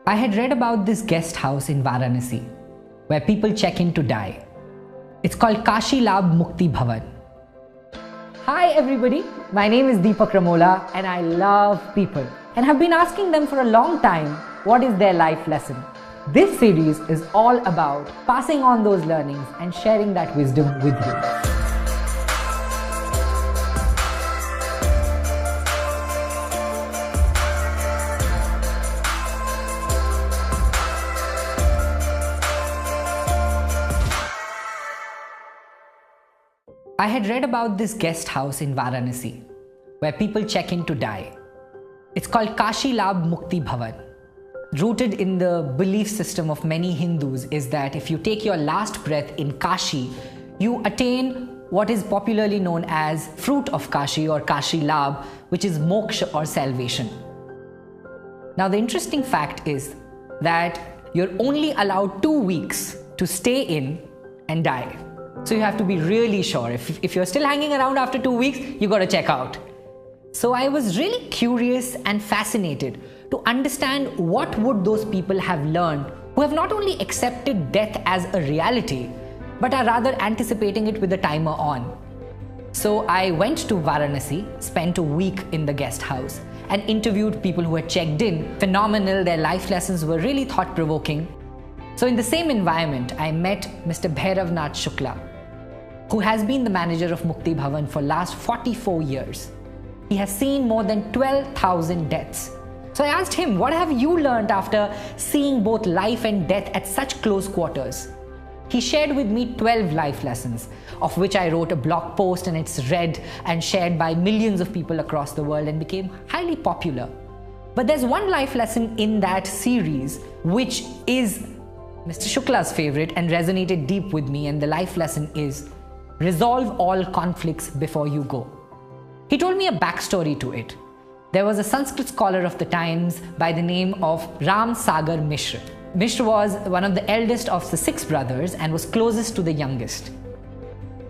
I had read about this guest house in Varanasi where people check in to die. It's called Kashi Labh Mukti Bhavan. Hi everybody, my name is Deepak Ramola and I love people and have been asking them for a long time what is their life lesson. This series is all about passing on those learnings and sharing that wisdom with you. I had read about this guest house in Varanasi where people check in to die. It's called Kashi Labh Mukti Bhavan. Rooted in the belief system of many Hindus is that if you take your last breath in Kashi, you attain what is popularly known as fruit of Kashi or Kashi Labh, which is moksha or salvation. Now the interesting fact is that you're only allowed 2 weeks to stay in and die. So you have to be really sure. If you're still hanging around after 2 weeks, you got to check out. So I was really curious and fascinated to understand what would those people have learned who have not only accepted death as a reality, but are rather anticipating it with the timer on. So I went to Varanasi, spent a week in the guest house and interviewed people who had checked in. Phenomenal, their life lessons were really thought-provoking. So in the same environment, I met Mr. Bhairav Nath Shukla, who has been the manager of Mukti Bhavan for last 44 years. He has seen more than 12,000 deaths. So I asked him, what have you learned after seeing both life and death at such close quarters? He shared with me 12 life lessons, of which I wrote a blog post and it's read and shared by millions of people across the world and became highly popular. But there's one life lesson in that series which is Mr. Shukla's favorite and resonated deep with me, and the life lesson is resolve all conflicts before you go. He told me a backstory to it. There was a Sanskrit scholar of the times by the name of Ram Sagar Mishra. Mishra was one of the eldest of the 6 brothers and was closest to the youngest.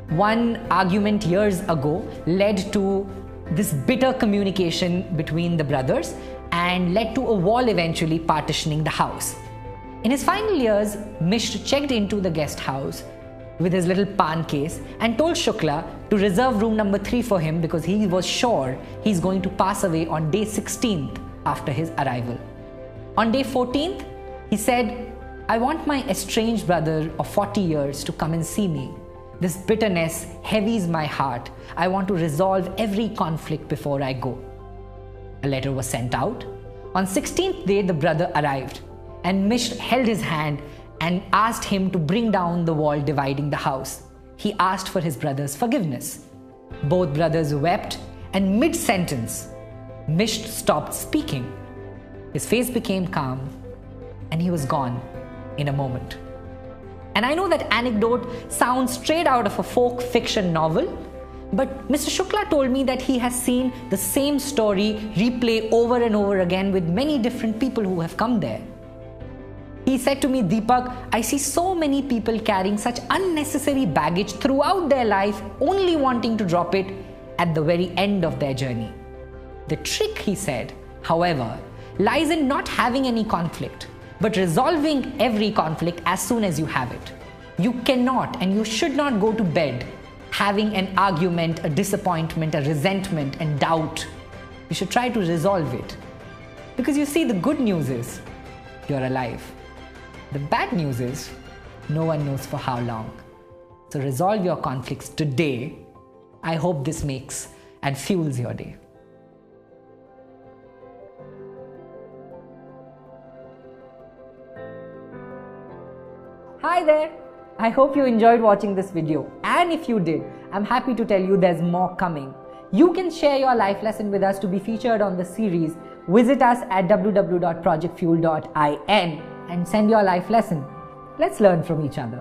One argument years ago led to this bitter communication between the brothers and led to a wall eventually partitioning the house. In his final years, Mishra checked into the guest house with his little pan case and told Shukla to reserve room number 3 for him because he was sure he's going to pass away on day 16th after his arrival. On day 14th, he said, I want my estranged brother of 40 years to come and see me. This bitterness heavies my heart. I want to resolve every conflict before I go. A letter was sent out. On 16th day, the brother arrived and Mishra held his hand and asked him to bring down the wall dividing the house. He asked for his brother's forgiveness. Both brothers wept, and mid-sentence, Mishra stopped speaking. His face became calm, and he was gone in a moment. And I know that anecdote sounds straight out of a folk fiction novel, but Mr. Shukla told me that he has seen the same story replay over and over again with many different people who have come there. He said to me, Deepak, I see so many people carrying such unnecessary baggage throughout their life, only wanting to drop it at the very end of their journey. The trick, he said, however, lies in not having any conflict, but resolving every conflict as soon as you have it. You cannot and you should not go to bed having an argument, a disappointment, a resentment and doubt. You should try to resolve it. Because you see, the good news is you're alive. The bad news is, no one knows for how long. So resolve your conflicts today. I hope this makes and fuels your day. Hi there. I hope you enjoyed watching this video. And if you did, I'm happy to tell you there's more coming. You can share your life lesson with us to be featured on the series. Visit us at www.projectfuel.in and send your life lesson. Let's learn from each other.